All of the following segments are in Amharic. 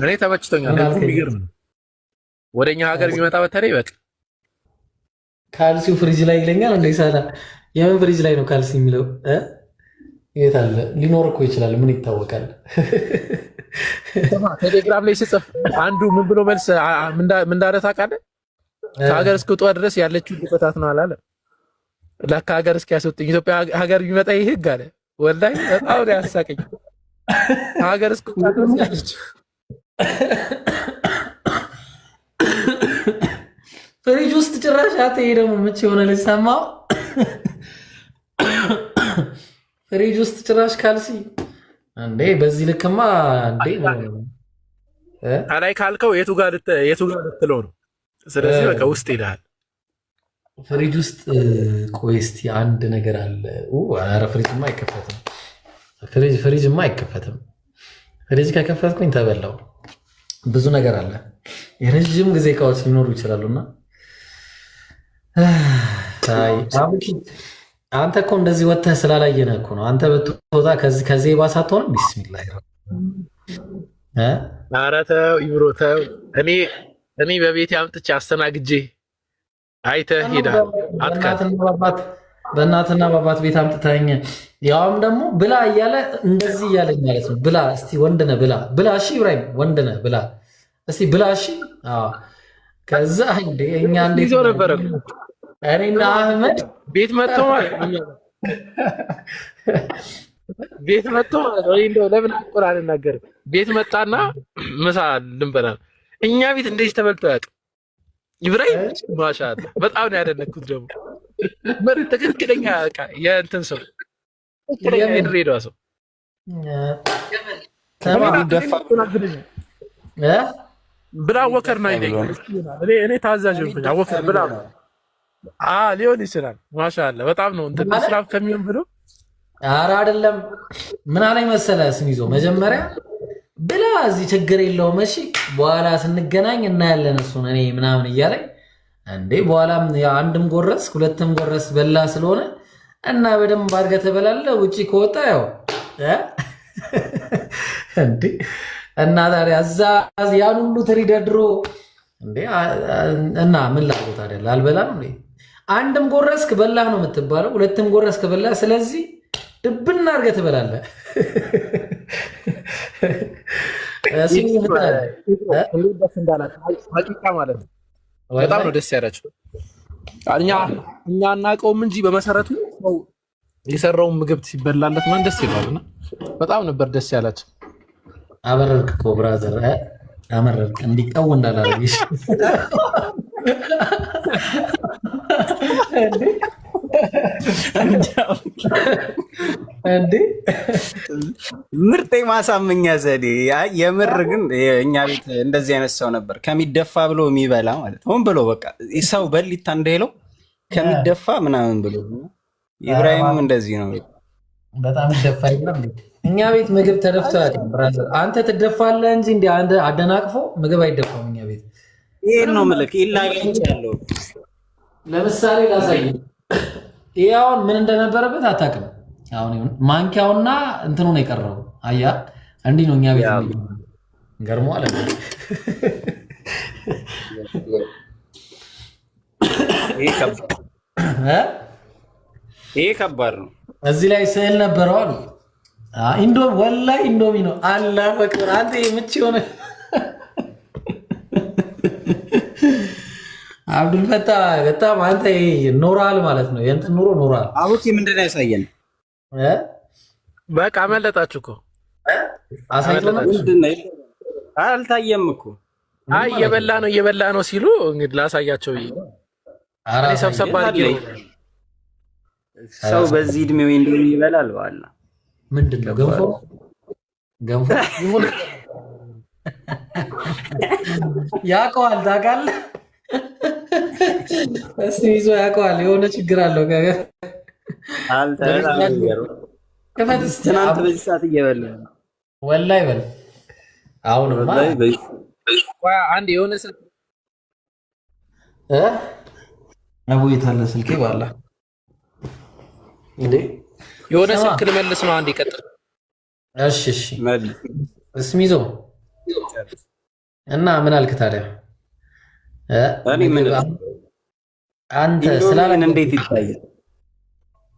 እኔ ተመችቶኛል። የሚገርም ነው። ወደኛ ሀገር የሚመጣ በተለይ በቃ ካልሲው ፍሪጅ ላይ ይለኛል። እንደ ሳላ የምን ፍሪጅ ላይ ነው ካልሲ የሚለው? የት አለ? ሊኖር እኮ ይችላል። ምን ይታወቃል? ቴሌግራም ላይ ሲጽፍ አንዱ ምን ብሎ መልስ ምን እንዳለ ታውቃለህ? ከሀገር እስክወጣ ድረስ ያለችው ልፈታት ነው አላለ። ለካ ሀገር እስኪያስወጡኝ ኢትዮጵያ ሀገር ቢመጣ ይህ ህግ አለ። ወላሂ በጣም ነው ያሳቀኝ። ሀገር እስክወጣ ድረስ ያለችው ፍሪጅ ውስጥ ጭራሽ አትሄ ደግሞ ምች የሆነ ልጅ ሰማው። ፍሪጅ ውስጥ ጭራሽ ካልሲ እንዴ! በዚህ ልክማ እንዴ! አላይ ካልከው የቱ ጋር ልትለው ነው? ስለዚህ በቃ ውስጥ ይልሃል። ፍሪጅ ውስጥ ቆይ እስቲ አንድ ነገር አለ። ኧረ ፍሪጅማ አይከፈትም። ፍሪጅማ አይከፈትም። ፍሪጅ ከከፈትኩኝ ተበላው። ብዙ ነገር አለ። የረጅም ጊዜ እቃዎች ሊኖሩ ይችላሉና አንተ እኮ እንደዚህ ወጥተህ ስላላየነህ እኮ ነው። አንተ ብትወጣ ከዚህ ባሰ አትሆንም። ቢስሚላህ ኧረ ተው ይብሮ ተው። እኔ በቤቴ አምጥቼ አስተናግጄ አይተህ ሄዳል። በእናትና በአባት ቤት አምጥተኸኝ ያውም ደግሞ ብላ እያለ እንደዚህ እያለኝ ማለት ነው። ብላ እስቲ ወንድ ነህ ብላ። እሺ ኢብራሂም ወንድ ነህ ብላ እስቲ ብላ። እሺ ከዛ እንደ እኛ እንዴት ይዞ ነበረ እኔና አህመድ ቤት መጥቶ ማለት ወይ እንደው ለምን አቆራ አልናገርም። ቤት መጣና ምሳ ልንበላ እኛ ቤት እንደዚህ ተበልቶ አያውቅም። ኢብራሂም ማሻአላ በጣም ነው ያደነኩት። ደግሞ ትክክለኛ በቃ የእንትን ሰው ትክክለኛ የድሬዳዋ ሰው ብላ ወከር ነው አይደል? እኔ ታዛዥ ነኝ። አወከር ብላ ሊሆን ይችላል። ማሻአላ በጣም ነው እንትን እስላም ከሚሆን ብሎ ኧረ አይደለም። ምን አለኝ መሰለህ ስሚዞ መጀመሪያ ብላ እዚህ ችግር የለውም እሺ፣ በኋላ ስንገናኝ እናያለን እሱን እኔ ምናምን እያለኝ እንዴ፣ በኋላም አንድም ጎረስ ሁለትም ጎረስ በላ ስለሆነ እና በደንብ አድርገህ ትበላለህ። ውጪ ከወጣ ያው እንዴ እና ታዲያ እዛ ያን ሁሉ ትሪደድሮ እንዴ እና ምን ላድርገው ታዲያ? ላልበላ ነው እንዴ? አንድም ጎረስክ በላህ ነው የምትባለው፣ ሁለትም ጎረስክ በላህ። ስለዚህ ድብና አድርገህ ትበላለህ። ማለት ነው። በጣም ነው ደስ ያላቸው። እኛ እናውቀውም እንጂ በመሰረቱ የሰራውን ምግብ ሲበላለት ማን ደስ ይላልና በጣም ነበር ደስ ያላቸው። አበረርክ እኮ ብራዘር፣ አመረርክ እንዲቀው እንዳላረግሽ እንዴ ምርጥ ማሳመኛ ዘዴ። የምር ግን እኛ ቤት እንደዚህ አይነት ሰው ነበር፣ ከሚደፋ ብሎ የሚበላ ማለት ሆን ብሎ በቃ ሰው በሊታ እንደሄለው ከሚደፋ ምናምን ብሎ። ኢብራሂም እንደዚህ ነው። በጣም ይደፋ ይላል። እኛ ቤት ምግብ ተደፍቶ ያውቃል ብራዘር። አንተ ትደፋለህ እንጂ እንደ አንተ አደናቅፎ ምግብ አይደፋም እኛ ቤት። ይሄን ነው ምልክ ይላገኝ ያለው። ለምሳሌ ላሳይ። ይሄ አሁን ምን እንደነበረበት አታውቅም። አሁን ማንኪያውና እንትኑ ነው የቀረው። አያ እንዲህ ነው እኛ ቤት ገርሟል። ይሄ ከባድ ነው። እዚህ ላይ ስዕል ነበረው አሉ። ወላሂ ኢንዶሚ ነው አላህ አክበር። አንተ ምች ሆነ አብዱልፈታህ በጣም አንተ ኖራል ማለት ነው። የእንትን ኑሮ ኖራል። አቡኪ ምንድን ነው ያሳየን? በቃ አመለጣችሁ እኮ አልታየም እኮ። እየበላ ነው ሲሉ እንግዲህ ላሳያቸው። ሰብሰባ ሰው በዚህ እድሜው እንደምን ይበላል? በኋላ ምንድን ነው ገንፎ ያውቀዋል። ታውቃለህ? እስኪ ይዞ ያውቀዋል። የሆነ ችግር አለው። ትናንት በዚህ ሰዓት እየበላ ወላሂ በል። አሁንማ አንድ የሆነ ስልክ የት አለ ስልኬ? ባላ እንዴ የሆነ ስልክ ልመልስ ነው። አንድ ይቀጥል። እሺ እስሚዞ እና ምን አልክ ታዲያ? እኔ ምን አንተ ስላለን እንዴት ይታያል?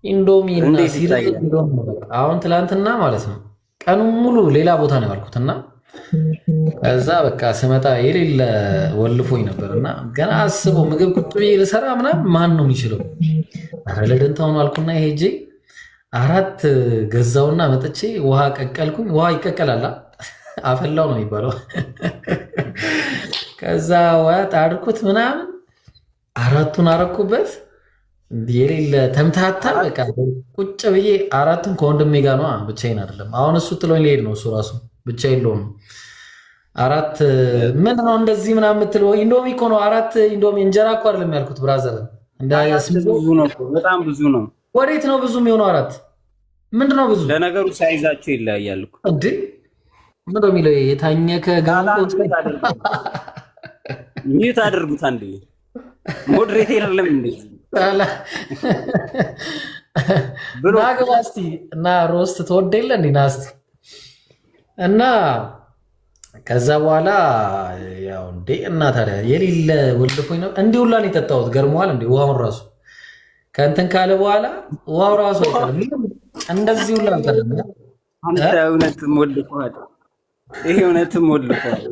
ኢንዶሚ እና ሲሪል አሁን ትላንትና ማለት ነው ቀኑን ሙሉ ሌላ ቦታ ነው ያልኩትና እዛ በቃ ስመጣ የሌለ ወልፎኝ ነበርና ገና አስበው ምግብ ቁጭ ብዬ ልሰራ ምናምን ማን ነው የሚችለው? አረ ለደንታው ነው አልኩና ሄጄ 4 ገዛውና መጥቼ ውሃ ቀቀልኩኝ። ውሃ ይቀቀላል አፈላው ነው የሚባለው። ከዛ ውሃ ጣድኩት ምናምን 4ቱን አረኩበት የሌለ ተምታታ። በቃ ቁጭ ብዬ 4ቱን ከወንድሜ ጋር ነው ብቻዬን አይደለም። አሁን እሱ ጥሎኝ ሊሄድ ነው። እሱ ራሱ ብቻ የለውም። 4 ምን ነው እንደዚህ ምናምን የምትለው? ኢንዶሚ እኮ ነው 4 ኢንዶሚ። እንጀራ እኮ አይደለም ያልኩት ብራዘር። ብዙ ነው፣ በጣም ብዙ ነው። ወዴት ነው ብዙ የሚሆነው? 4 ምንድን ነው ብዙ? ለነገሩ ሳይዛቸው ይለያያል እኮ እንዴ። ምንድን ነው የሚለው? የታኘከ ጋንቆት ሚዩት አድርጉት አንዴ። ሞዴሬት የለም እንዴ ብሎ ናግባ እስቲ እና ሮስት ተወደ የለ እንዴ ናስቲ። እና ከዛ በኋላ ያው እንዴ እና ታዲያ የሌለ ወልፎኝ ነው እንዲህ ሁላ ነው የጠጣሁት። ገርመዋል እንዴ ውሃውን ራሱ ከእንትን ካለ በኋላ ውሃው ራሱ አይቀርም እንደዚህ ሁላ አልቀርም። አንተ እውነትም ወልፈዋል። ይሄ እውነትም ወልፈዋል።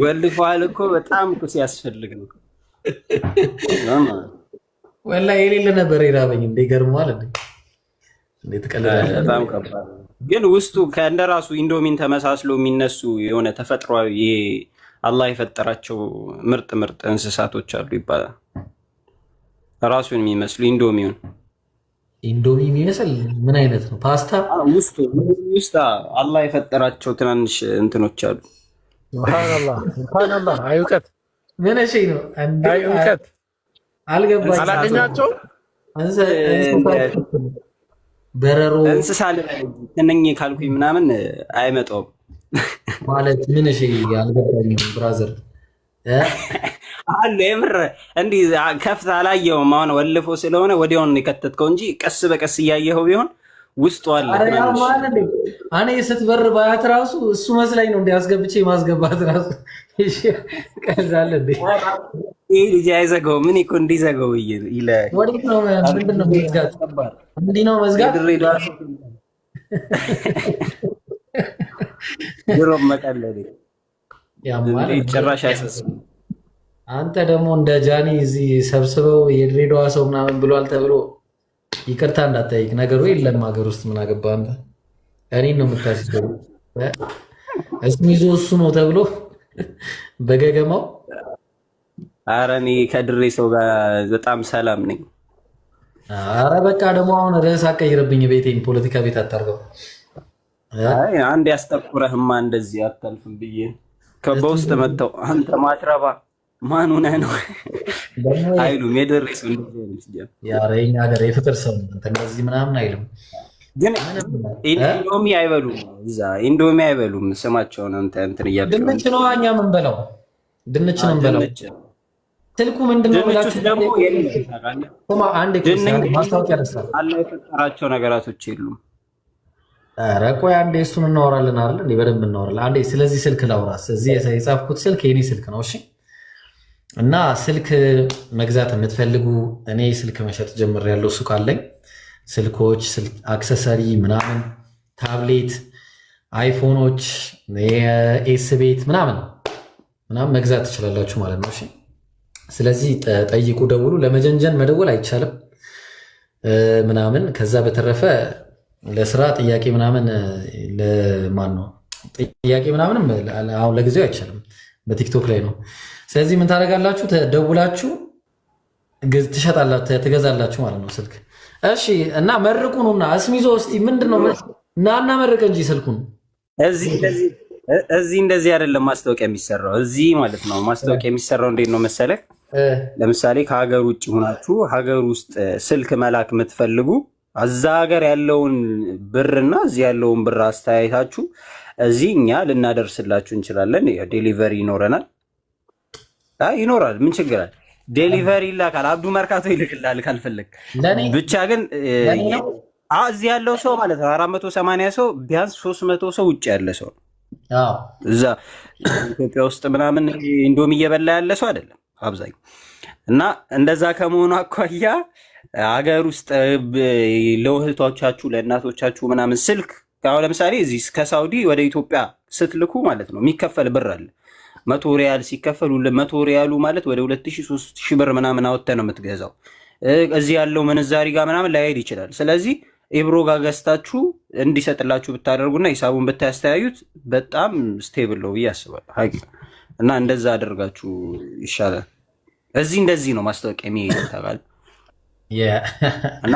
ወልፈዋል እኮ በጣም እኮ ሲያስፈልግ ነው። ወላሂ የሌለ ነበር የራበኝ። እንዴ ገርመዋል እንዴ እንዴት ቀለለ። በጣም ከባድ ግን ውስጡ ከእንደራሱ ኢንዶሚን ተመሳስሎ የሚነሱ የሆነ ተፈጥሯዊ አላህ የፈጠራቸው ምርጥ ምርጥ እንስሳቶች አሉ ይባላል። ራሱን የሚመስሉ ኢንዶሚውን ኢንዶሚ የሚመስል ምን አይነት ነው? ፓስታ ውስጥ አላህ የፈጠራቸው ትናንሽ እንትኖች አሉ። ሱብሃንአላህ ሱብሃንአላህ። አይውቀት ምን እሺ ነው አንዴ አይውቀት አልገባኝ። አላገኛቸው በረሮ እንስሳ ትንኝ ካልኩኝ ምናምን አይመጣውም ማለት ምን እሺ አልገባኝ ብራዘር አለ የምር እንዲህ ከፍታ አላየውም። አሁን ወልፎ ስለሆነ ወዲያውን የከተትከው እንጂ ቀስ በቀስ እያየኸው ቢሆን ውስጡ አለ። እኔ ስትበር ባያት ራሱ እሱ መስላኝ ነው እንዲያስገብቼ ማስገባት ራሱ ቀላል እንዴ ይሄ ልጅ አይዘጋው ምን እኮ እንዲዘጋው ይለ ወዴት ነው? ምንድን ነው መዝጋት? እንዲህ ነው መዝጋት? ድሮም መቀለድ ያማል ጭራሽ አይሰስም። አንተ ደግሞ እንደ ጃኒ እዚህ ሰብስበው የድሬዳዋ ሰው ምናምን ብሏል ተብሎ ይቅርታ እንዳትጠይቅ። ነገሩ የለም ሀገር ውስጥ ምን አገባህ አንተ? እኔን ነው የምታስበው። እስም ይዞ እሱ ነው ተብሎ በገገማው። ኧረ እኔ ከድሬ ሰው ጋር በጣም ሰላም ነኝ። ኧረ በቃ ደግሞ አሁን ርዕስ አቀይርብኝ። ቤቴን ፖለቲካ ቤት አታርገው። አይ አንድ ያስጠቁረህማ እንደዚህ አታልፍም ብዬ በውስጥ መጥተው አንተ ማትረባ ማን ሆነህ ነው አይሉም። የድሬ ሰው እንደዚህ ነው። የኛ ሀገር የፍቅር ሰው እንደዚህ ምናምን አይልም። ግን ኢንዶሚ አይበሉም፣ እዛ ኢንዶሚ አይበሉም። ስማቸውን እንትን እያልኩ ድንች ነው እኛ ምን በለው፣ ድንች ነው በለው። ስልኩ ምንድነው ብላችሁ ደግሞ የለም። አንድ ማስታወቂያ ያደርሳል አለ የፈጠራቸው ነገራቶች የሉም። ኧረ ቆይ አንዴ እሱን እናወራለን አይደል እንዴ? በደንብ እናወራለን። አንዴ ስለዚህ ስልክ ላውራስ። እዚህ የጻፍኩት ስልክ የኔ ስልክ ነው። እሺ እና ስልክ መግዛት የምትፈልጉ እኔ ስልክ መሸጥ ጀምሬያለሁ። ሱቅ አለኝ። ስልኮች፣ አክሰሰሪ ምናምን፣ ታብሌት፣ አይፎኖች፣ ኤስ ቤት ምናምን መግዛት ትችላላችሁ ማለት ነው። እሺ ስለዚህ ጠይቁ፣ ደውሉ። ለመጀንጀን መደወል አይቻልም ምናምን። ከዛ በተረፈ ለስራ ጥያቄ ምናምን ለማን ነው ጥያቄ ምናምንም አሁን ለጊዜው አይቻልም፣ በቲክቶክ ላይ ነው። ስለዚህ ምን ታደርጋላችሁ? ተደውላችሁ ትገዛላችሁ ማለት ነው ስልክ። እሺ እና መርቁኑና እስሚዞ እስቲ ምንድነው እና መርቅ እንጂ ስልኩን እዚህ እንደዚህ አይደለም ማስታወቂያ የሚሰራው። እዚህ ማለት ነው ማስታወቂያ የሚሰራው እንዴት ነው መሰለህ? ለምሳሌ ከሀገር ውጭ ሆናችሁ ሀገር ውስጥ ስልክ መላክ የምትፈልጉ እዛ ሀገር ያለውን ብርና እዚህ ያለውን ብር አስተያየታችሁ እዚህ እኛ ልናደርስላችሁ እንችላለን። ዴሊቨሪ ይኖረናል። ይኖራል፣ ምን ችግር አለ? ዴሊቨሪ ይላካል። አብዱ መርካቶ ይልክላል ካልፈለግ። ብቻ ግን እዚህ ያለው ሰው ማለት ነው 480 ሰው ቢያንስ 300 ሰው ውጭ ያለ ሰው እዛ ኢትዮጵያ ውስጥ ምናምን ኢንዶሚ እየበላ ያለ ሰው አይደለም አብዛኛው። እና እንደዛ ከመሆኑ አኳያ ሀገር ውስጥ ለእህቶቻችሁ ለእናቶቻችሁ ምናምን ስልክ አሁን ለምሳሌ እዚህ ከሳውዲ ወደ ኢትዮጵያ ስትልኩ ማለት ነው የሚከፈል ብር አለ። 100 ሪያል ሲከፈል 100 ሪያሉ ማለት ወደ 2000 3000 ብር ምናምን አወጥተህ ነው የምትገዛው። እዚህ ያለው ምንዛሪ ጋር ምናምን ላይሄድ ይችላል። ስለዚህ ኢብሮ ጋር ገዝታችሁ እንዲሰጥላችሁ ብታደርጉና ሂሳቡን ብታስተያዩት በጣም ስቴብል ነው ብዬ አስባለሁ። እና እንደዛ አደርጋችሁ ይሻላል። እዚህ እንደዚህ ነው ማስታወቂያ የሚታጋል። እና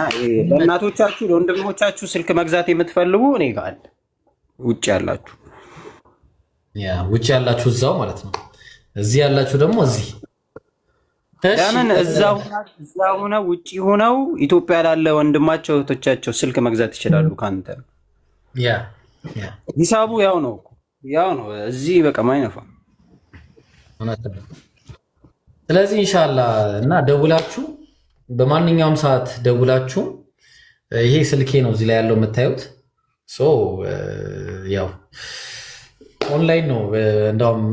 ለእናቶቻችሁ ለወንድሞቻችሁ ስልክ መግዛት የምትፈልጉ እኔ ጋር አለ። ውጭ ያላችሁ እዛው ማለት ነው። እዚህ ያላችሁ ደግሞ እዚህ ለምን እዛ ሆነው ውጭ ሆነው ኢትዮጵያ ላለ ወንድማቸው እህቶቻቸው ስልክ መግዛት ይችላሉ ካንተ። ሂሳቡ ያው ነው እዚህ በቃ ማይነፋ። ስለዚህ ኢንሻአላህ እና ደውላችሁ በማንኛውም ሰዓት ደውላችሁ ይሄ ስልኬ ነው እዚህ ላይ ያለው የምታዩት። ያው ኦንላይን ነው እንዳውም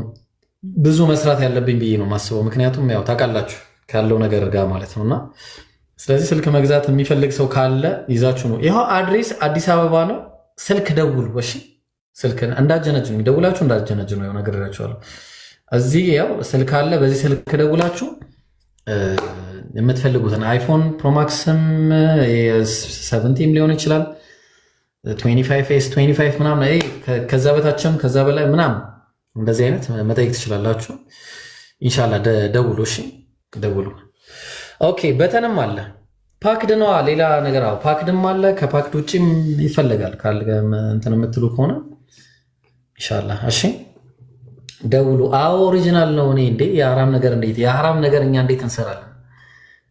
ብዙ መስራት ያለብኝ ብዬ ነው ማስበው። ምክንያቱም ያው ታውቃላችሁ ካለው ነገር ጋር ማለት ነውና፣ ስለዚህ ስልክ መግዛት የሚፈልግ ሰው ካለ ይዛችሁ ነው። ይኸው አድሬስ አዲስ አበባ ነው። ስልክ ደውሉ። እሺ ስልክ እንዳጀነጅኑ ደውላችሁ እንዳጀነጅኑ ነው ነገራችኋለሁ። እዚህ ያው ስልክ አለ። በዚህ ስልክ ደውላችሁ የምትፈልጉትን አይፎን ፕሮማክስም 17 ሊሆን ይችላል 25s 25 ምናምን ከዛ በታችም ከዛ በላይ ምናምን እንደዚህ አይነት መጠየቅ ትችላላችሁ። ኢንሻአላህ ደውሉ። እሺ ደውሉ። ኦኬ በተንም አለ ፓክድ ነው። ሌላ ነገር ፓክድም አለ። ከፓክድ ውጭም ይፈልጋል ካለ እንትን የምትሉ ከሆነ ኢንሻአላህ እሺ ደውሉ። ኦሪጂናል ነው። እኔ እንዴ የሐራም ነገር እንዴት የሐራም ነገር እኛ እንዴት እንሰራለን?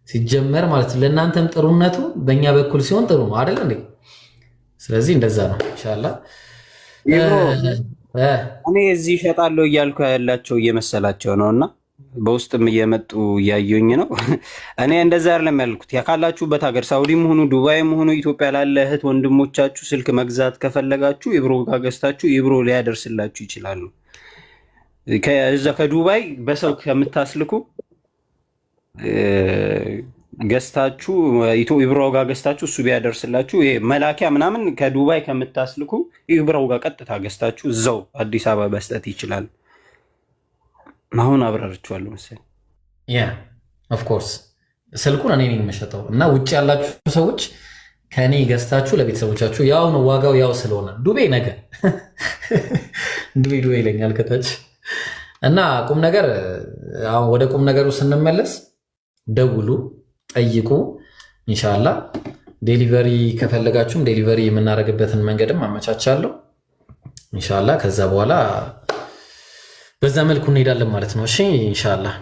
ሲጀመር ማለት ለእናንተም ጥሩነቱ በእኛ በኩል ሲሆን ጥሩ ነው አይደል እንዴ? ስለዚህ እንደዛ ነው ኢንሻአላህ። እኔ እዚህ እሸጣለሁ እያልኩ ያላቸው እየመሰላቸው ነው እና በውስጥም እየመጡ እያየኝ ነው። እኔ እንደዛ አይደለም ያልኩት። ያካላችሁበት ሀገር ሳውዲም ሆኑ ዱባይም ሆኑ ኢትዮጵያ ላለ እህት ወንድሞቻችሁ ስልክ መግዛት ከፈለጋችሁ ኢብሮ ጋር ገዝታችሁ ኢብሮ ሊያደርስላችሁ ይችላሉ። ከዛ ከዱባይ በሰው ከምታስልኩ ገዝታችሁ ኢብሮ ጋር ገዝታችሁ እሱ ቢያደርስላችሁ መላኪያ ምናምን ከዱባይ ከምታስልኩ ኢብሮ ጋር ቀጥታ ገዝታችሁ እዛው አዲስ አበባ መስጠት ይችላል። አሁን አብራርቻለሁ መሰለኝ። ኦፍ ኮርስ ስልኩን እኔ ነኝ የምሸጠው እና ውጭ ያላችሁ ሰዎች ከኔ ገዝታችሁ ለቤተሰቦቻችሁ ያው ነው ዋጋው ያው ስለሆነ ዱቤ ነገር ዱቤ ይለኛል ከታች እና ቁም ነገር አሁን ወደ ቁም ነገሩ ስንመለስ ደውሉ፣ ጠይቁ። ኢንሻአላህ ዴሊቨሪ ከፈለጋችሁም ዴሊቨሪ የምናደርግበትን መንገድም አመቻቻለሁ ኢንሻአላህ። ከዛ በኋላ በዛ መልኩ እንሄዳለን ማለት ነው። እሺ ኢንሻአላህ።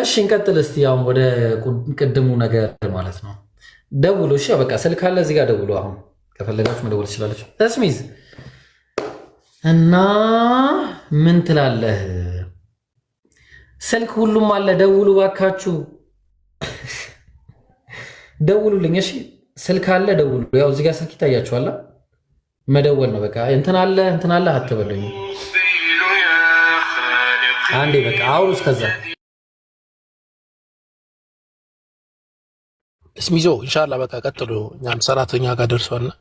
እሺ እንቀጥል እስቲ አሁን ወደ ቅድሙ ነገር ማለት ነው። ደውሉ። እሺ በቃ ስልክ አለ እዚህ ጋር ደውሉ። አሁን ከፈለጋችሁ መደወል ትችላላችሁ። እስሚዝ እና ምን ትላለህ? ስልክ ሁሉም አለ። ደውሉ ባካችሁ፣ ደውሉልኝ። እሺ ስልክ አለ ደውሉ። ያው እዚህ ጋር ስልክ ይታያችኋል። መደወል ነው በቃ። እንትን አለ አትበሉኝ። አንዴ በቃ አውሩ። እስከዛ እስሚዞ ኢንሻአላህ በቃ ቀጥሉ። እኛም ሰራተኛ ጋር ደርሷልና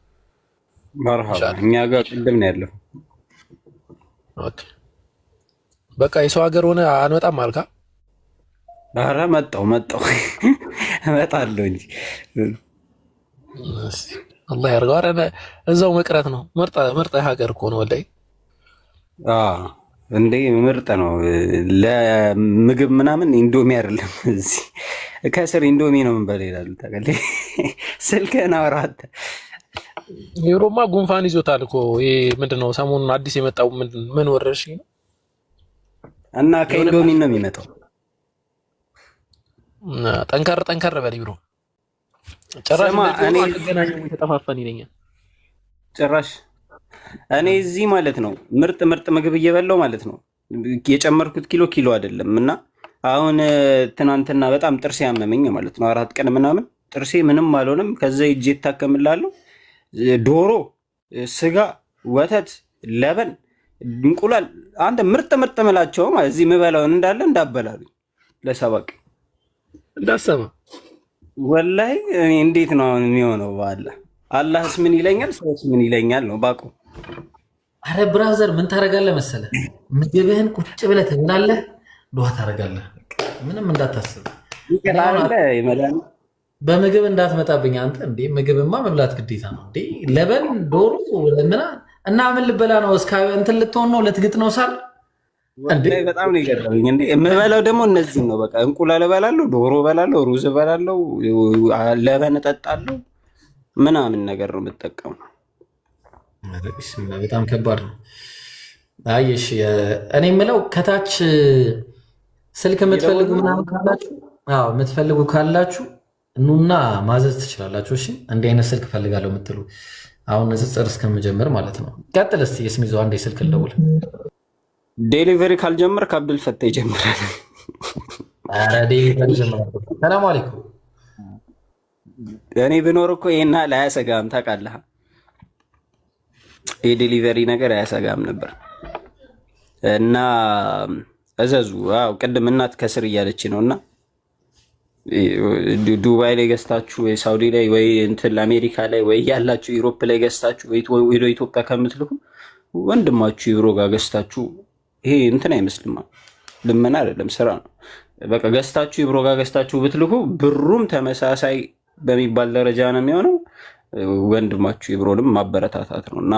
መርሃባ። እኛ ጋር ቅድም ነው ያለው። ኦኬ በቃ የሰው ሀገር ሆነ አንመጣም አልካ። ኧረ መጣሁ እመጣለሁ እንጂ አላህ ያርገው። ኧረ እዛው መቅረት ነው። ምርጥ ሀገር እኮ ነው ወላሂ። እንዴ ምርጥ ነው። ለምግብ ምናምን ኢንዶሚ አይደለም እዚህ ከስር ኢንዶሚ ነው ምን በላ ይላሉ። ታውቃለህ ስልክህን አውራት። ዩሮማ ጉንፋን ይዞታል እኮ። ይሄ ምንድነው ሰሞኑን አዲስ የመጣው ምን ወረርሽኝ ነው? እና ከኢንዶሚ ነው የሚመጣው። ጠንከር በል ብሮ። ጭራሽ እኔ ገናኘው ተጠፋፈን ይለኛል ጭራሽ እኔ እዚህ ማለት ነው ምርጥ ምግብ እየበላው ማለት ነው። የጨመርኩት ኪሎ አይደለም። እና አሁን ትናንትና በጣም ጥርሴ ያመመኝ ማለት ነው። 4 ቀን ምናምን ጥርሴ ምንም አልሆነም። ከዛ ሂጄ እታከምላለሁ። ዶሮ፣ ስጋ፣ ወተት፣ ለበን እንቁላል አንተ ምርጥ ምላቸው ማለት እዚህ የምበላውን እንዳለ እንዳበላሉ ለሰበቅ እንዳሰማ ወላሂ እንዴት ነው አሁን የሚሆነው? ባለ አላህስ ምን ይለኛል ሰውስ ምን ይለኛል ነው ባቁ። አረ ብራዘር ምን ታደርጋለህ መሰለህ? ምግብህን ቁጭ ብለህ ትብላለህ፣ ዱዓ ታደርጋለህ። ምንም እንዳታስብ በምግብ እንዳትመጣብኝ አንተ። እንዴ ምግብማ መብላት ግዴታ ነው እንዴ። ለበን ዶሮ ምና እና ምን ልበላ ነው? እስከ እንትን ልትሆን ነው? ልትግጥ ነው ሳር እንዴ? በጣም ነው የገረመኝ። እንዴ የምበላው ደግሞ እነዚህ ነው። በቃ እንቁላል እበላለሁ፣ ዶሮ እበላለሁ፣ ሩዝ እበላለሁ፣ ለበን እጠጣለሁ፣ ምናምን ነገር ነው የምጠቀመው። በጣም ከባድ ነው። አየሽ እኔ የምለው ከታች ስልክ የምትፈልጉ ምናምን ካላችሁ፣ አዎ የምትፈልጉ ካላችሁ ኑና ማዘዝ ትችላላችሁ። እሺ እንዲህ አይነት ስልክ ፈልጋለሁ የምትሉ አሁን ንጽጽር እስከምጀምር ማለት ነው። ቀጥል እስኪ የስሚዞ አንዴ ስልክ ልደውል። ዴሊቨሪ ካልጀመር ከአብዱል ፈታ ይጀምራል። ኧረ ዴሊቨሪ ጀምራል። ሰላም አለይኩም። እኔ ብኖር እኮ ይሄን አያሰጋም ታውቃለህ። የዴሊቨሪ ነገር አያሰጋም ነበር። እና እዘዙ። አዎ ቅድም እናት ከስር እያለች ነውና ዱባይ ላይ ገዝታችሁ ወይ ሳውዲ ላይ ወይ እንትን አሜሪካ ላይ ወይ ያላችሁ ዩሮፕ ላይ ገዝታችሁ ወይ ወደ ኢትዮጵያ ከምትልኩ ወንድማችሁ ዩሮ ጋር ገዝታችሁ ይሄ እንትን አይመስልም። ልመና አይደለም ስራ ነው። በቃ ገዝታችሁ ዩሮ ጋር ገዝታችሁ ብትልኩ ብሩም ተመሳሳይ በሚባል ደረጃ ነው የሚሆነው። ወንድማችሁ ዩሮንም ማበረታታት ነውና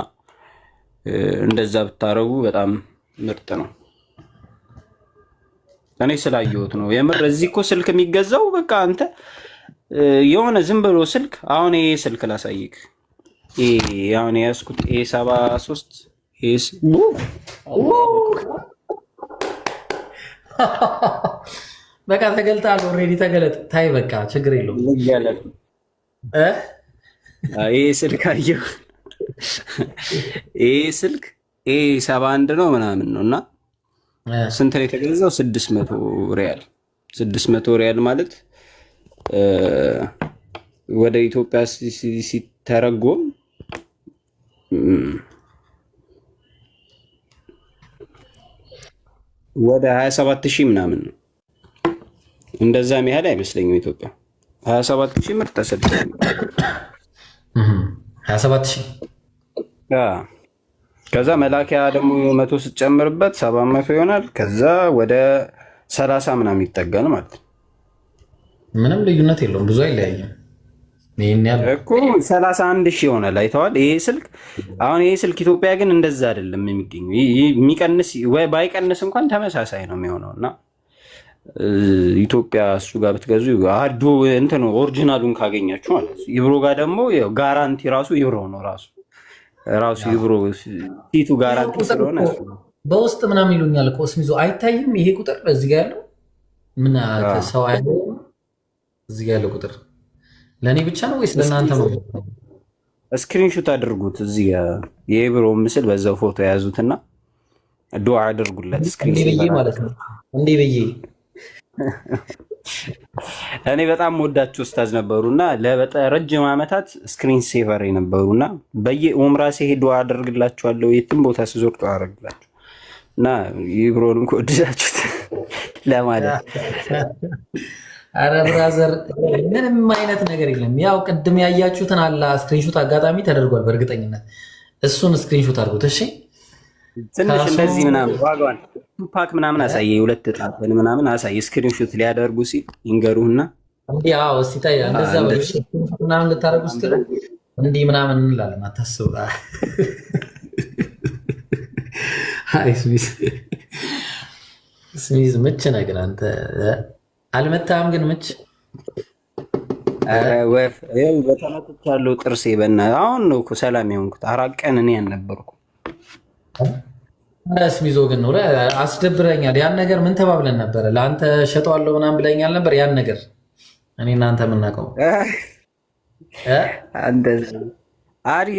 እንደዛ ብታረጉ በጣም ምርጥ ነው። እኔ ስላየሁት ነው የምር። እዚህ እኮ ስልክ የሚገዛው በቃ አንተ የሆነ ዝም ብሎ ስልክ አሁን ይሄ ስልክ ላሳይክ። ይሄ አሁን ያስኩት A73 በቃ ተገልጣል። ኦልሬዲ ተገለጥ። ታይ በቃ ችግር የለውም። ይሄ ስልክ አየሁ። ይሄ ስልክ A71 ነው ምናምን ነው እና ስንት ነው የተገዛው? 600 ሪያል። 600 ሪያል ማለት ወደ ኢትዮጵያ ሲተረጎም ወደ 27,000 ምናምን ነው። እንደዛም ያህል አይመስለኝም። ኢትዮጵያ 27,000 ምርጥ ስልክ 27,000 ከዛ መላኪያ ደግሞ 100 ስትጨምርበት 700 ይሆናል። ከዛ ወደ 30 ምናምን ይጠጋል ማለት ነው። ምንም ልዩነት የለውም፣ ብዙ አይለያይም። ይሄን ያህል እኮ 31,000 ይሆናል። አይተዋል። ይሄ ስልክ አሁን ይሄ ስልክ ኢትዮጵያ ግን እንደዛ አይደለም የሚገኘው። የሚቀንስ ወይ ባይቀንስ እንኳን ተመሳሳይ ነው የሚሆነውና ኢትዮጵያ እሱ ጋር ብትገዙ አዶ እንትን ኦሪጂናሉን ካገኛችሁ ማለት ነው። ይብሮ ጋር ደግሞ ጋራንቲ ራሱ ይብሮ ነው ራሱ ይብሮ ፊቱ ጋራንቲ ስለሆነ በውስጥ ምናምን ይሉኛል እኮ ስሚዞ አይታይም። ይሄ ቁጥር እዚህ ጋር ያለው ምን ሰው አይደለም። እዚህ ጋር ያለው ቁጥር ለእኔ ብቻ ነው ወይስ ለእናንተ ነው? ስክሪንሾት አድርጉት። እዚህ የይብሮ ምስል በዛው ፎቶ የያዙትና ዱዓ አድርጉለት። ስክሪንሾት ማለት ነው። እንዴ በዬ እኔ በጣም ወዳችሁ ኡስታዝ ነበሩና ለረጅም ዓመታት ስክሪን ሴቨር ነበሩና በየኡምራ ሲሄድ ዱዓ አደርግላችኋለሁ። የትም ቦታ ስዞር ዱዓ አደርግላችሁ እና ይብሮንም ከወደዳችሁት ለማለት። አረ ብራዘር ምንም አይነት ነገር የለም። ያው ቅድም ያያችሁትን አላ ስክሪንሾት አጋጣሚ ተደርጓል በእርግጠኝነት። እሱን ስክሪንሾት አድርጉት እሺ። ትንሽ እንደዚህ ምናምን ዋጋውን ፓክ ምናምን አሳየ። 2 ጣፍን ምናምን አሳየ። ስክሪንሾት ሊያደርጉ ሲል ይንገሩና እንዴ አዎ ሲታይ እንደዛ በልሽ ምናምን ልታረጉ ስትል እንዴ ምናምን እንላለን። አታስቡ። አይ ስሚዝ መች ነገር አንተ አልመታም ግን መች ወፍ ይኸው በተመትቻለሁ ጥርሴ በና አሁን ነው እኮ ሰላም የሆንኩት። 4 ቀን እኔ አልነበርኩ። ስሚዞ ግን ነው አስደብረኛል። ያን ነገር ምን ተባብለን ነበረ? ለአንተ ሸጠዋለሁ ምናምን ብለኛል ነበር። ያን ነገር እኔ እናንተ የምናውቀው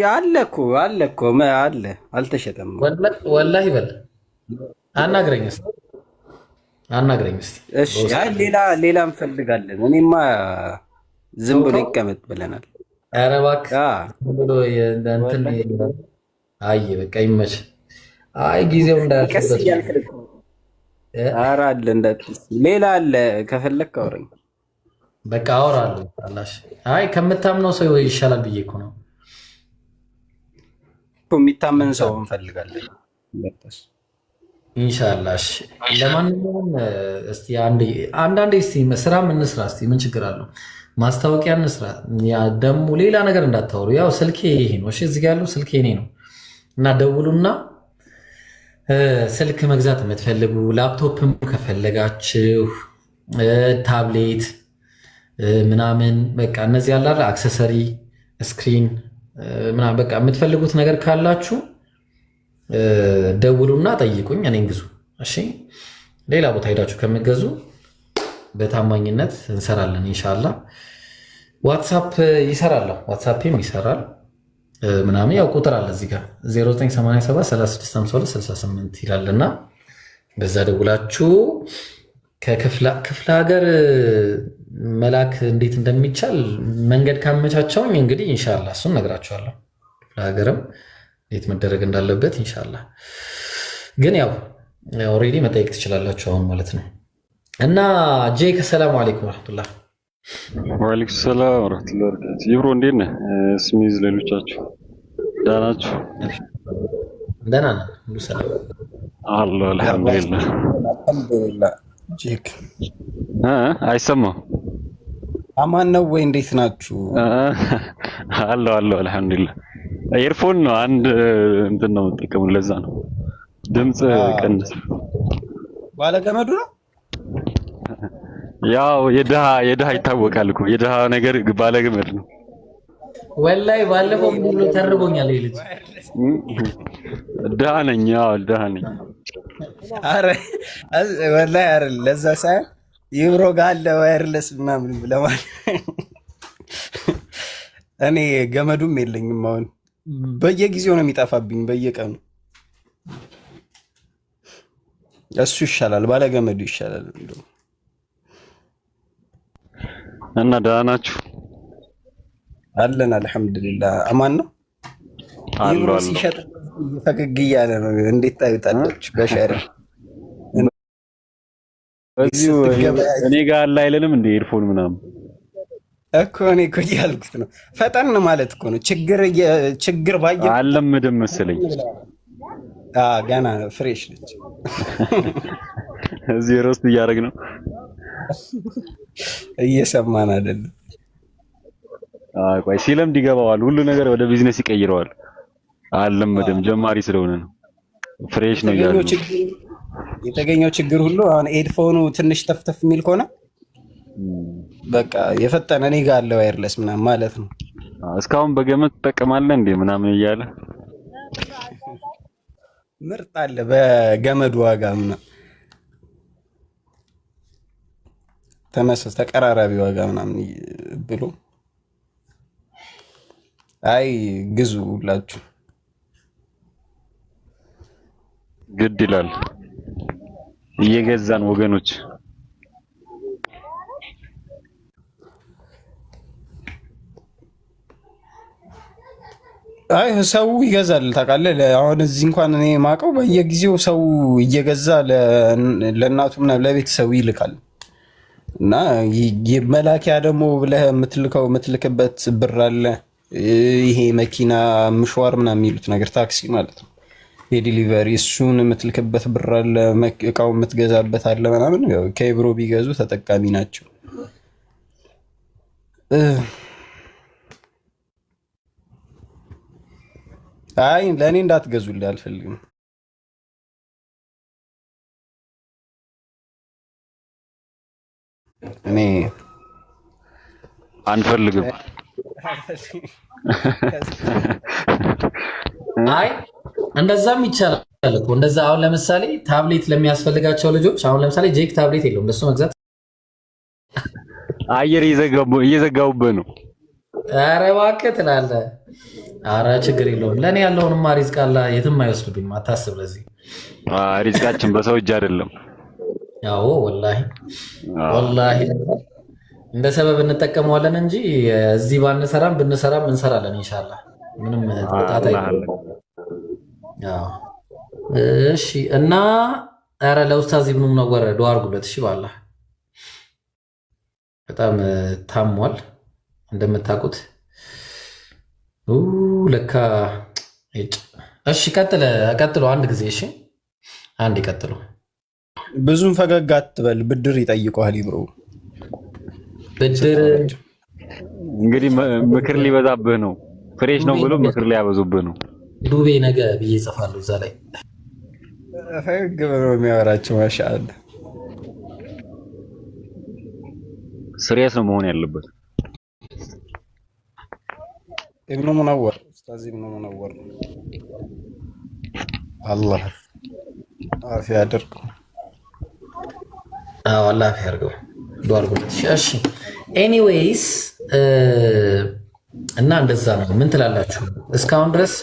አለ እኮ አለ አልተሸጠም። ወላሂ በል አናግረኝ እስኪ እሺ ሌላ እንፈልጋለን። እኔማ ዝም ብሎ ይቀመጥ ብለናል። ኧረ እባክህ ብሎ እንትን አይ በቃ ይመች። አይ ጊዜው ቀስ እንዳያልፍበት እያልክ ልክ ነው። ኧረ አለ እንዳትስ ሌላ አለ ከፈለክ አውረኝ። በቃ አወራለሁ። አላሽ አይ ከምታምነው ሰው ይሻላል ብዬ እኮ ነው። የሚታመን ሰው እንፈልጋለን። ኢንሻአላህ። ለማንኛውም እስቲ አንዳንዴ እስቲ ስራም እንስራ እስቲ ምን ችግር አለው? ማስታወቂያ እንስራ። ያ ደግሞ ሌላ ነገር እንዳታወሩ። ያው ስልኬ ይሄ ነው። እሺ እዚህ ጋር ያለው ስልኬ እኔ ነው እና ደውሉና ስልክ መግዛት የምትፈልጉ ላፕቶፕም ከፈለጋችሁ ታብሌት ምናምን በቃ እነዚህ ያለ አክሰሰሪ ስክሪን ምናምን በቃ የምትፈልጉት ነገር ካላችሁ ደውሉና ጠይቁኝ፣ እኔን ግዙ። እሺ ሌላ ቦታ ሄዳችሁ ከምትገዙ በታማኝነት እንሰራለን ኢንሻአላህ። ዋትሳፕ ይሰራል፣ ዋትሳፕም ይሰራል ምናምን ያው ቁጥር አለ እዚህ ጋር 0987365268 ይላልና በዛ ደውላችሁ ከክፍለ ሀገር መላክ እንዴት እንደሚቻል መንገድ ካመቻቸውኝ እንግዲህ ኢንሻአላህ እሱን ነግራችኋለሁ። ክፍለ ሀገርም እንዴት መደረግ እንዳለበት ኢንሻአላህ። ግን ያው ኦልሬዲ መጠየቅ ትችላላችሁ አሁን ማለት ነው። እና ጄክ ሰላም አለይኩም ወራህመቱላህ። ወአለይኩም ሰላም ወራህመቱላሂ ወበረካቱ። ይብሮ እንዴት ነህ? ስሚዝ ሌሎቻችሁ ደህና ናችሁ? ደህና ነን፣ ሁሉ ሰላም አሎ። አልሐምዱሊላህ አልሐምዱሊላህ። ጄክ አይሰማም? አማን ነው ወይ? እንዴት ናችሁ? አሎ አልሐምዱሊላህ። ኤርፎን ነው አንድ እንትን ነው የምጠቀመው፣ ለዛ ነው ድምፅ ቀንስ። ባለገመዱ ነው ያው የድሃ ይታወቃል እኮ የድሃ ነገር ባለገመድ ነው። ወላሂ ባለፈው ብሎ ተርቦኛል ይሄ ልጅ። ድሃ ነኝ። ያው ድሃ ነኝ። አረ ወላሂ አረ ለዛ ሳይ ይብሮ ጋር አለ ዋየርለስ ምናምን ብለማል። እኔ ገመዱም የለኝም አሁን በየጊዜው ነው የሚጠፋብኝ በየቀኑ። እሱ ይሻላል፣ ባለገመዱ ይሻላል እንደው። እና ደህና ናችሁ? አለን አልሐምዱሊላህ። አማን ነው ይብሮ ሲሸጥ ፈገግ እያለ ነው። እንዴት ታዩታላችሁ? በሻሪ እኔ ጋር አለ አይለንም እንደ ኤርፎን ምናምን እኮ እኔ እኮ እያልኩት ነው። ፈጠን ማለት እኮ ነው። ችግር ባየ አልለምድም መሰለኝ። ገና ፍሬሽ ነች። እዚህ ሮስት እያደረግ ነው። እየሰማን አይደለም። ቆይ ሲለምድ ይገባዋል። ሁሉ ነገር ወደ ቢዝነስ ይቀይረዋል። አልለምድም፣ ጀማሪ ስለሆነ ነው። ፍሬሽ ነው እያሉ የተገኘው ችግር ሁሉ አሁን ኤድፎኑ ትንሽ ተፍተፍ የሚል ከሆነ በቃ የፈጠነ እኔ ጋር አለ ዋየርለስ ምናምን ማለት ነው። እስካሁን በገመድ ትጠቀማለህ እንዴ ምናምን እያለ ምርጥ አለ በገመድ ዋጋ ምናምን ተቀራራቢ ዋጋ ምናምን ብሎ አይ ግዙ ሁላችሁ ግድ ይላል። እየገዛን ወገኖች አይ ሰው ይገዛል ታውቃለህ። አሁን እዚህ እንኳን እኔ የማውቀው በየጊዜው ሰው እየገዛ ለእናቱም ለቤተሰቡ ይልካል። እና መላኪያ ደግሞ ብለህ የምትልክበት ብር አለ። ይሄ መኪና ምሽዋር ምናምን የሚሉት ነገር ታክሲ ማለት ነው። የዲሊቨሪ እሱን የምትልክበት ብር አለ። እቃው የምትገዛበት አለ ምናምን። ከብሮ ቢገዙ ተጠቃሚ ናቸው። አይ ለእኔ እንዳትገዙልህ አልፈልግም። እኔ አንፈልግም። አይ እንደዛም ይቻላል እኮ እንደዛ። አሁን ለምሳሌ ታብሌት ለሚያስፈልጋቸው ልጆች አሁን ለምሳሌ ጄክ ታብሌት የለውም፣ ለሱ መግዛት አየር እየዘጋውበት ነው። ኧረ እባክህ ትላለህ። ኧረ ችግር የለውም። ለእኔ ያለውንማ ሪዝቅ አላ የትም አይወስድብኝም፣ አታስብ። ለዚህ ሪዝቃችን በሰው እጅ አይደለም። ያው ወላሂ እንደ ሰበብ እንጠቀመዋለን እንጂ እዚህ ብንሰራም እንሰራለን ኢንሻአላህ። ምንም ጣጣ እሺ እና ኧረ ለኡስታዝ ኢብኑ ሙነወር ዱዓ አድርጉለት። እሺ ባላህ በጣም ታሟል እንደምታውቁት። ለካ እሺ ቀጥሎ አንድ ጊዜ እሺ አንድ ይቀጥሉ። ብዙም ፈገግ አትበል፣ ብድር ይጠይቀዋል ይብሮ። ብድር እንግዲህ ምክር ሊበዛብህ ነው። ፍሬሽ ነው ብሎ ምክር ሊያበዙብህ ነው። ዱቤ ነገ ብዬ እጽፋለሁ እዛ ላይ ፈገግ ብሎ የሚያወራቸው ማሻአላ። ስሪየስ ነው መሆን ያለበት። ኢብኑ ሙነወር ኡስታዝ ኢብኑ ሙነወር አላህ አፊ ያድርገው። አላህ አፊ ያድርገው። ዱዓ አድርጉለት። እሺ ኤኒዌይስ እና እንደዛ ነው። ምን ትላላችሁ? እስካሁን ድረስ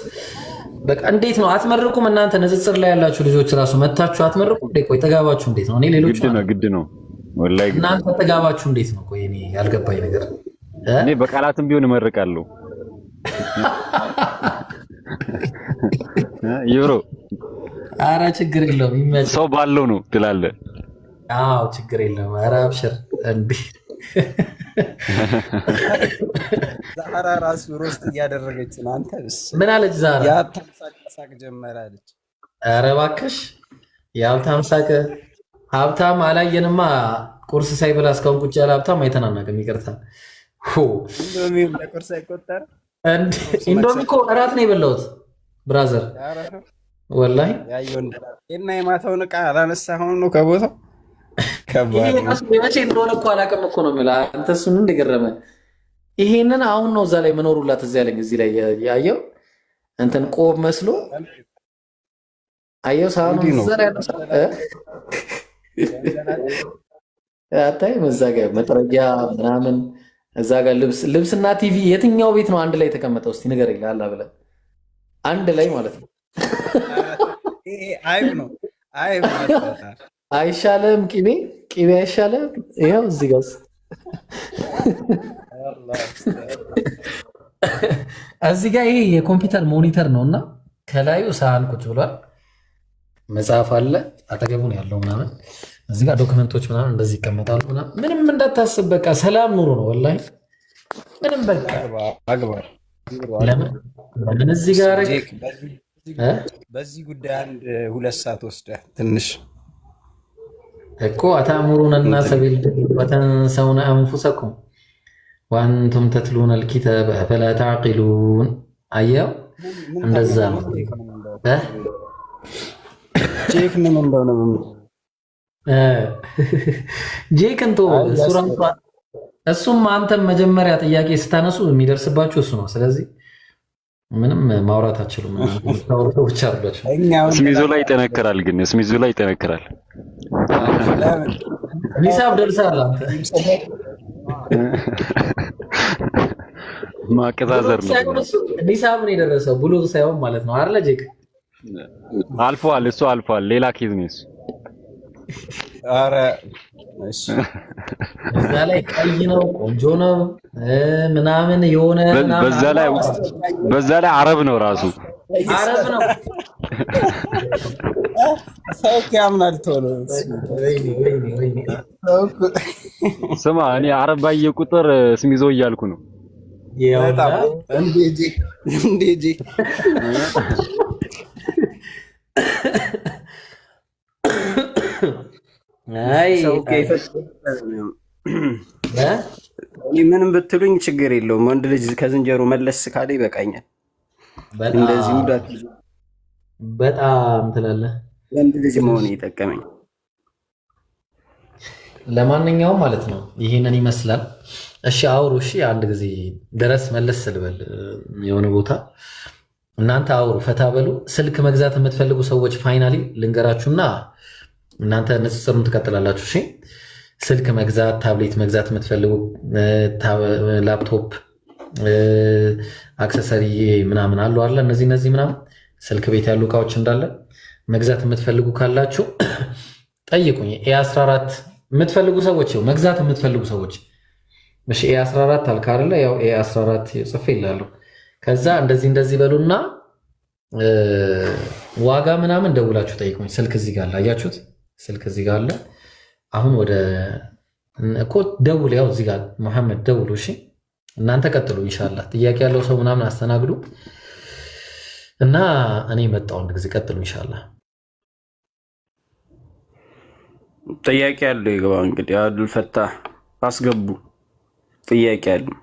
በቃ እንዴት ነው? አትመርቁም? እናንተ ንጽጽር ላይ ያላችሁ ልጆች ራሱ መታችሁ አትመርቁም? ቆይ ተጋባችሁ እንዴት ነው? እኔ ሌሎች ግድ ነው ወላሂ። እናንተ ተጋባችሁ እንዴት ነው? ቆይ እኔ ያልገባኝ ነገር እኔ በቃላትም ቢሆን እመርቃለሁ። ይብሮ ኧረ ችግር የለውም ይመች። ሰው ባለው ነው ትላለህ። አዎ ችግር የለውም። ኧረ አብሽር እንዴ ዛራ ራሱ ሮስት እያደረገች ነው። አንተ ምን አለች ዛራ? ያታሳቅ ጀመራለች። ኧረ እባክሽ የሀብታም ሳቅ። ሀብታም አላየንማ ቁርስ ሳይበላ እስካሁን ቁጭ ያለ ሀብታም አይተናናቅም። ይቅርታ ኢንዶሚው ለቁርስ አይቆጠርም። ኢንዶሚ እኮ እራት ነው የበላሁት ብራዘር፣ ወላሂ ያየው እና የማታውን ዕቃ አላነሳኸውም ነው ከቦታው መቼ እንደሆነ እኮ አላውቅም እኮ ነው የምልህ። አንተ እሱን እንደገረመ ይሄንን አሁን ነው እዛ ላይ መኖሩላት እዚህ ያለኝ እዚህ ላይ ያየው እንትን ቆብ መስሎ አየው ሳኑ ዘር ያለው አታይ መዛጋ መጥረጊያ ምናምን እዛ ጋር ልብስና ቲቪ የትኛው ቤት ነው አንድ ላይ የተቀመጠው? እስቲ ንገረኝ አላ ብለህ አንድ ላይ ማለት ነው። ይሄ አይብ ነው አይብ ነው። አይሻለም? ቂቤ አይሻለም? ይኸው እዚህ ጋር እዚህ ጋር ይሄ የኮምፒውተር ሞኒተር ነው እና ከላዩ ሳህን ቁጭ ብሏል። መጽሐፍ አለ አጠገቡ ነው ያለው ምናምን። እዚህ ጋር ዶክመንቶች ምናምን እንደዚህ ይቀመጣሉ ምናምን። ምንም እንዳታስብ በቃ ሰላም ኑሮ ነው ወላሂ። ምንም በቃ ለምን እዚህ ጋር በዚህ ጉዳይ አንድ 2 ሰዓት ወስደህ ትንሽ እኮ አታምሩን እና ሰቢል ወተንሰውነ አንፉሰኩም ወአንቱም ተትሉነ አልኪታበ አፈላ ተዕቂሉን። አየው እንደዛ ነው። ጄክ ምን እንደሆነ ጄክን ቶ እሱም አንተም መጀመሪያ ጥያቄ ስታነሱ የሚደርስባችሁ እሱ ነው። ስለዚህ ምንም ማውራት አችሉም። ብቻ አርጋችሁ ስሚዞ ላይ ይጠነክራል፣ ግን ስሚዞ ላይ ይጠነክራል። ሂሳብ ደርሳል አንተ ማቀዛዘር ነው። ሂሳብ ነው የደረሰው ብሎ ሳይሆን ማለት ነው አይደል? ጄክ አልፏል፣ እሱ አልፏል። ሌላ ኬዝ ነው እሱ። ኧረ እሺ እዛ ላይ ቀይ ነው ቆንጆ ነው ምናምን የሆነ በዛ ላይ አረብ ነው ራሱ አረብ ነው። ሰው ያምናል ቶሎ። ስማ እኔ አረብ ባየ ቁጥር ስሚዞ እያልኩ ነው። እንዴ ምንም ብትሉኝ ችግር የለውም። ወንድ ልጅ ከዝንጀሮ መለስ ካለ ይበቃኛል። እንደዚህ ሙዳት በጣም ትላለህ። ወንድ ልጅ መሆን ይጠቀመኝ። ለማንኛውም ማለት ነው ይሄንን ይመስላል። እሺ አውሩ። እሺ አንድ ጊዜ ድረስ መለስ ልበል የሆነ ቦታ እናንተ አውሩ፣ ፈታ በሉ። ስልክ መግዛት የምትፈልጉ ሰዎች ፋይናሊ ልንገራችሁና እናንተ ንጽጽሩን ትቀጥላላችሁ። እሺ ስልክ መግዛት፣ ታብሌት መግዛት የምትፈልጉ ላፕቶፕ፣ አክሰሰሪ ምናምን አሉ አለ እነዚህ ምናምን ስልክ ቤት ያሉ እቃዎች እንዳለ መግዛት የምትፈልጉ ካላችሁ ጠይቁኝ። ኤ14 የምትፈልጉ ሰዎች ይኸው መግዛት የምትፈልጉ ሰዎች እሺ ኤ14 አልካ አይደለ? ያው ኤ14 ጽፌ ይላለሁ። ከዛ እንደዚህ በሉና ዋጋ ምናምን ደውላችሁ ጠይቁኝ። ስልክ እዚህ ጋር አለ፣ አያችሁት? ስልክ እዚህ ጋር አለ። አሁን ወደ እኮ ደውል፣ ያው እዚህ ጋር መሐመድ ደውሉ። እሺ እናንተ ቀጥሉ። ኢንሻአላህ ጥያቄ ያለው ሰው ምናምን አስተናግዱ እና እኔ መጣሁ አንድ ጊዜ ቀጥሉ። ኢንሻአላህ ጥያቄ ያለው ይገባ። እንግዲህ አብዱል ፈታህ አስገቡ። ጥያቄ ያለው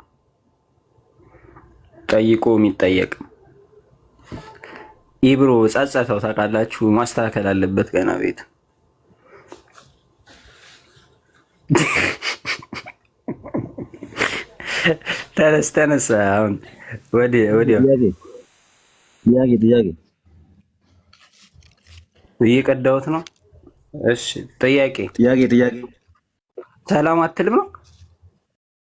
ጠይቆ የሚጠየቅ ኢብሮ ጸጸተው ታውቃላችሁ። ማስተካከል አለበት ገና ቤት ተነስ። አሁን ወዲያ ጥያቄ እየቀዳሁት ነው። እሺ ጥያቄ ሰላም አትልም ነው